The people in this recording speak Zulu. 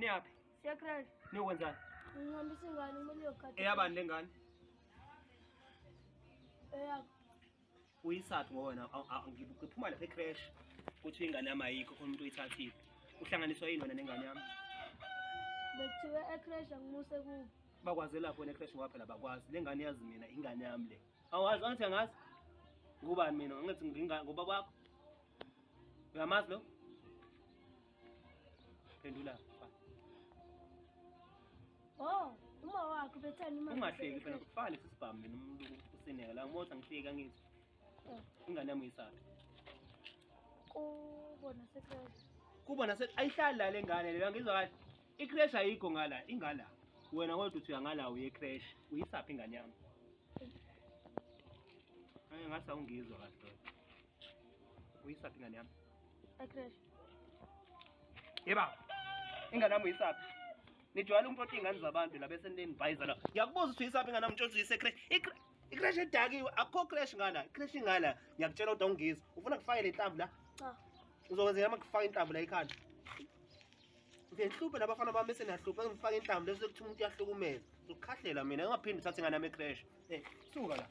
Niyaphi? Siyakrala. Niyokwenzani? Ngihambisa ingane kumele uyogada. Eyabani lengane? Eyakho. Uyisaphi ngona ngiphuma lapha ecrash kuthi ingane yami ayikho khona umuntu uyithathile. Uhlanganiswa yini wena nengane yami? Bethiwe ecrash angimuse kubo. Bakwazi lapho ecrash ngoba phela bakwazi. Le ngane yazi mina ingane yami le. Awazi angithi angazi? Ngubani mina? Angithi ngingane ngoba kwakho. Uyamazi lo? Pendula. Oh, uma wakho bethani imali. Ungahleki phela kufale sisibhamu mina umuntu useneka la ngimothi angihleki angithi. Ingane yami uyisaphi? Kubona secrash. Kubona ayihlali la lengane leyo ngizwa kahle. Icrash ayikho ngala, ingala. Wena kodwa uthi uyangala uyecrash. Uyisaphi ingane yami? Hayi ngasa ungizwa kahle. Uyisaphi ingane yami? Ecrash. Yeba. Ingane yami uyisaphi? Nijwayele umproti ingane zabantu la bese nidivise la. Ngiyakubuza ukuthi uyisaphi ingane yami ntshontsho uyise-crash. Icrash edakiwe akho crash ngala. Crash ingala. Ngiyakutshela ukuthi ungizwa. Ufuna kufake le nhlamvu la? Cha. Uzokwenza yama kufaka inhlamvu la ekhanda. Ngihluphe labafana bami bese nahlupha ngifaka inhlamvu bese kuthi umuntu uyahlukumeza. Uzokhahlela mina ngaphindi uthathe ingane yami ecrash. Suka la.